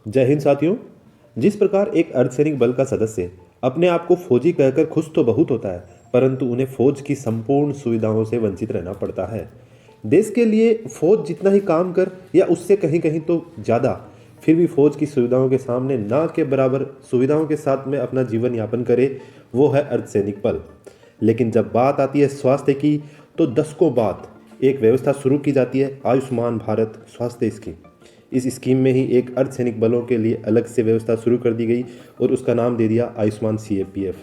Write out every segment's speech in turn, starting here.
जय हिंद साथियों। जिस प्रकार एक अर्धसैनिक बल का सदस्य अपने आप को फौजी कहकर खुश तो बहुत होता है, परंतु उन्हें फौज की संपूर्ण सुविधाओं से वंचित रहना पड़ता है। देश के लिए फौज जितना ही काम कर या उससे कहीं कहीं तो ज़्यादा, फिर भी फौज की सुविधाओं के सामने ना के बराबर सुविधाओं के साथ में अपना जीवन यापन करे, वो है अर्धसैनिक बल। लेकिन जब बात आती है स्वास्थ्य की, तो दशकों बाद एक व्यवस्था शुरू की जाती है, आयुष्मान भारत स्वास्थ्य स्कीम। इस स्कीम में ही एक अर्धसैनिक बलों के लिए अलग से व्यवस्था शुरू कर दी गई और उसका नाम दे दिया आयुष्मान CAPF।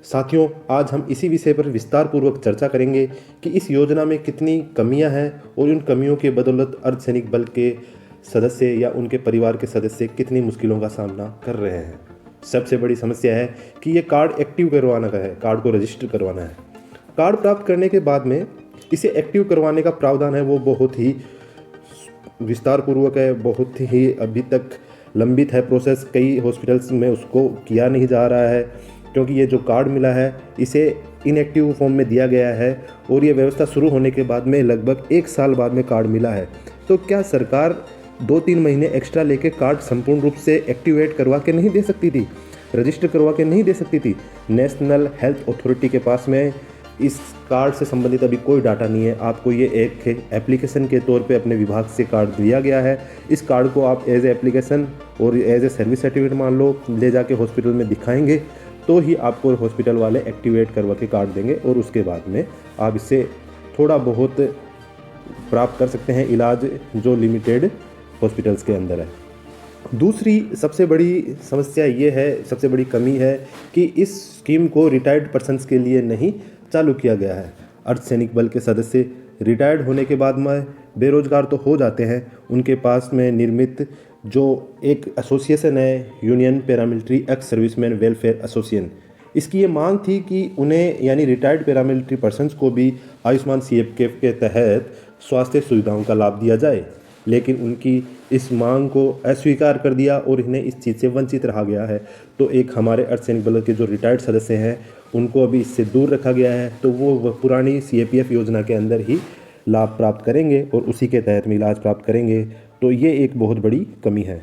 साथियों, आज हम इसी विषय पर विस्तार पूर्वक चर्चा करेंगे कि इस योजना में कितनी कमियां हैं और उन कमियों के बदौलत अर्धसैनिक बल के सदस्य या उनके परिवार के सदस्य कितनी मुश्किलों का सामना कर रहे हैं। सबसे बड़ी समस्या है कि ये कार्ड एक्टिव करवाना का है, कार्ड को रजिस्टर करवाना है। कार्ड प्राप्त करने के बाद में इसे एक्टिव करवाने का प्रावधान है वो बहुत ही विस्तार पूर्वक है, बहुत ही अभी तक लंबित है प्रोसेस। कई हॉस्पिटल्स में उसको किया नहीं जा रहा है क्योंकि ये जो कार्ड मिला है इसे इनएक्टिव फॉर्म में दिया गया है और ये व्यवस्था शुरू होने के बाद में लगभग 1 साल बाद में कार्ड मिला है। तो क्या सरकार 2-3 महीने एक्स्ट्रा लेके कार्ड संपूर्ण रूप से एक्टिवेट करवा के नहीं दे सकती थी, रजिस्टर करवा के नहीं दे सकती थी? नेशनल हेल्थ अथॉरिटी के पास में इस कार्ड से संबंधित अभी कोई डाटा नहीं है। आपको ये एक एप्लीकेशन के तौर पे अपने विभाग से कार्ड दिया गया है। इस कार्ड को आप एज ए एप्लीकेशन और एज ए सर्विस सर्टिफिकेट मान लो ले जाके हॉस्पिटल में दिखाएंगे तो ही आपको हॉस्पिटल वाले एक्टिवेट करवा के कार्ड देंगे और उसके बाद में आप इससे थोड़ा बहुत प्राप्त कर सकते हैं इलाज जो लिमिटेड हॉस्पिटल्स के अंदर है। दूसरी सबसे बड़ी समस्या ये है, सबसे बड़ी कमी है कि इस स्कीम को रिटायर्ड पर्सन्स के लिए नहीं चालू किया गया है। अर्धसैनिक बल के सदस्य रिटायर्ड होने के बाद में बेरोजगार तो हो जाते हैं, उनके पास में निर्मित जो एक एसोसिएशन है, union paramilitary ex serviceman welfare association, इसकी ये मांग थी कि उन्हें यानी रिटायर्ड पैरामिलिट्री पर्सन्स को भी आयुष्मान CAPF के तहत स्वास्थ्य सुविधाओं का लाभ दिया जाए, लेकिन उनकी इस मांग को अस्वीकार कर दिया और इन्हें इस चीज़ से वंचित रहा गया है। तो एक हमारे अर्धसैनिक बल के जो रिटायर्ड सदस्य हैं उनको अभी इससे दूर रखा गया है, तो वो पुरानी CAPF योजना के अंदर ही लाभ प्राप्त करेंगे और उसी के तहत में इलाज प्राप्त करेंगे। तो ये एक बहुत बड़ी कमी है।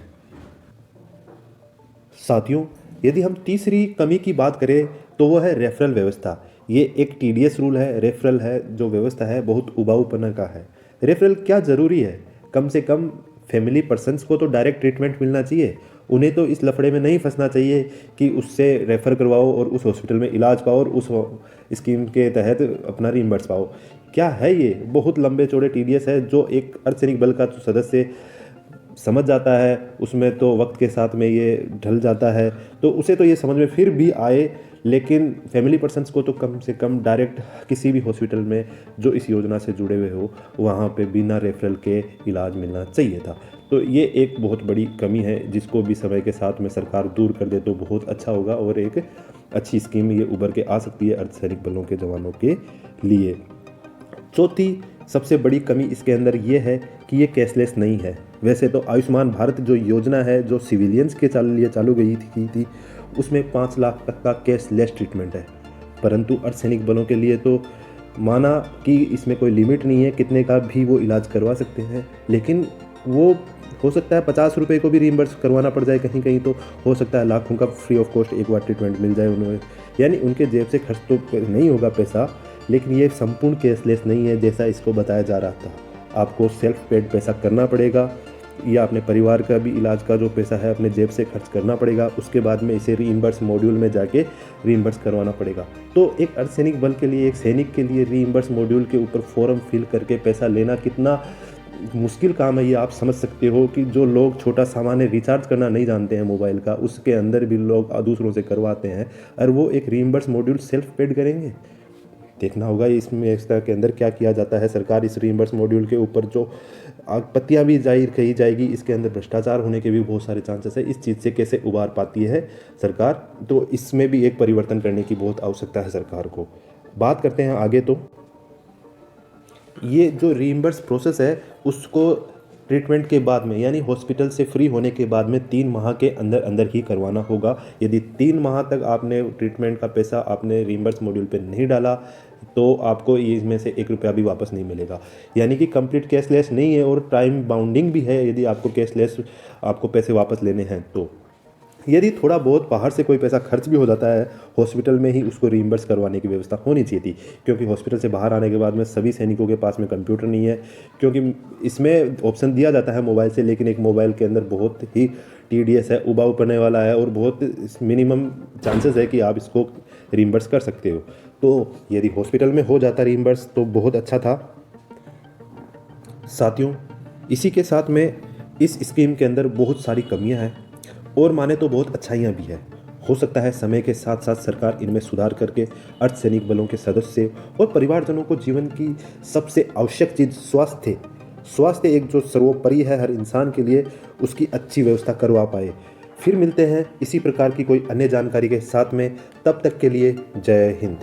साथियों, यदि हम तीसरी कमी की बात करें तो वो है रेफरल व्यवस्था। ये एक TDS रूल है, रेफरल है जो व्यवस्था है बहुत उबाऊपना का है। रेफरल क्या ज़रूरी है? कम से कम फैमिली पर्सन्स को तो डायरेक्ट ट्रीटमेंट मिलना चाहिए, उन्हें तो इस लफड़े में नहीं फंसना चाहिए कि उससे रेफ़र करवाओ और उस हॉस्पिटल में इलाज पाओ और उस स्कीम के तहत अपना रीइंबर्स पाओ। क्या है ये? बहुत लंबे चौड़े TDS है जो एक अर्धसैनिक बल का सदस्य समझ जाता है, उसमें तो वक्त के साथ में ये ढल जाता है, तो उसे तो ये समझ में फिर भी आए, लेकिन फैमिली पर्सन्स को तो कम से कम डायरेक्ट किसी भी हॉस्पिटल में जो इस योजना से जुड़े हुए हो वहाँ पे बिना रेफरल के इलाज मिलना चाहिए था। तो ये एक बहुत बड़ी कमी है जिसको भी समय के साथ में सरकार दूर कर दे तो बहुत अच्छा होगा और एक अच्छी स्कीम ये उभर के आ सकती है अर्धसैनिक बलों के जवानों के लिए। चौथी सबसे बड़ी कमी इसके अंदर ये है कि ये कैशलेस नहीं है। वैसे तो आयुष्मान भारत जो योजना है जो सिविलियंस के लिए चालू गई थी उसमें 5 लाख तक का कैशलेस ट्रीटमेंट है, परंतु अर्धसैनिक बलों के लिए तो माना कि इसमें कोई लिमिट नहीं है, कितने का भी वो इलाज करवा सकते हैं, लेकिन वो हो सकता है 50 रुपये को भी रीइंबर्स करवाना पड़ जाए, कहीं कहीं तो हो सकता है लाखों का फ्री ऑफ कॉस्ट एक बार ट्रीटमेंट मिल जाए उन्हें, यानी उनके जेब से खर्च तो नहीं होगा पैसा, लेकिन ये संपूर्ण कैशलेस नहीं है जैसा इसको बताया जा रहा था। आपको सेल्फ पेड पैसा करना पड़ेगा या अपने परिवार का भी इलाज का जो पैसा है अपने जेब से खर्च करना पड़ेगा, उसके बाद में इसे रीइंबर्स मॉड्यूल में जाके रीइंबर्स करवाना पड़ेगा। तो एक अर्धसैनिक बल के लिए, एक सैनिक के लिए रीइंबर्स मॉड्यूल के ऊपर फॉर्म फिल करके पैसा लेना कितना मुश्किल काम है ये आप समझ सकते हो कि जो लोग छोटा सामान्य रिचार्ज करना नहीं जानते हैं मोबाइल का, उसके अंदर भी लोग दूसरों से करवाते हैं और वो एक रीइंबर्स मॉड्यूल सेल्फ पेड करेंगे। देखना होगा इसमें व्यवस्था के अंदर क्या किया जाता है। सरकार इस रीइंबर्स मॉड्यूल के ऊपर जो आपत्तियां भी जाहिर कही जाएगी, इसके अंदर भ्रष्टाचार होने के भी बहुत सारे चांसेस है। इस चीज़ से कैसे उबार पाती है सरकार, तो इसमें भी एक परिवर्तन करने की बहुत आवश्यकता है सरकार को। बात करते हैं आगे, तो ये जो रीइंबर्स प्रोसेस है उसको ट्रीटमेंट के बाद में, यानी हॉस्पिटल से फ्री होने के बाद में 3 माह के अंदर अंदर ही करवाना होगा। यदि 3 माह तक आपने ट्रीटमेंट का पैसा आपने रीइंबर्स मॉड्यूल पे नहीं डाला तो आपको इसमें से 1 रुपया भी वापस नहीं मिलेगा। यानी कि कंप्लीट कैशलेस नहीं है और टाइम बाउंडिंग भी है यदि आपको कैशलेस आपको पैसे वापस लेने हैं तो। यदि थोड़ा बहुत बाहर से कोई पैसा खर्च भी हो जाता है, हॉस्पिटल में ही उसको रीइंबर्स करवाने की व्यवस्था होनी चाहिए थी, क्योंकि हॉस्पिटल से बाहर आने के बाद में सभी सैनिकों के पास में कंप्यूटर नहीं है। क्योंकि इसमें ऑप्शन दिया जाता है मोबाइल से, लेकिन एक मोबाइल के अंदर बहुत ही टीडीएस है, उबाऊ पड़ने वाला है और बहुत मिनिमम चांसेस है कि आप इसको रीइंबर्स कर सकते हो। तो यदि हॉस्पिटल में हो जाता रीइंबर्स तो बहुत अच्छा था। साथियों, इसी के साथ में इस स्कीम के अंदर बहुत सारी कमियां हैं और माने तो बहुत अच्छाइयाँ भी है। हो सकता है समय के साथ साथ सरकार इनमें सुधार करके अर्धसैनिक बलों के सदस्य और परिवारजनों को जीवन की सबसे आवश्यक चीज़ स्वास्थ्य एक जो सर्वोपरि है हर इंसान के लिए, उसकी अच्छी व्यवस्था करवा पाए। फिर मिलते हैं इसी प्रकार की कोई अन्य जानकारी के साथ में, तब तक के लिए जय हिंद।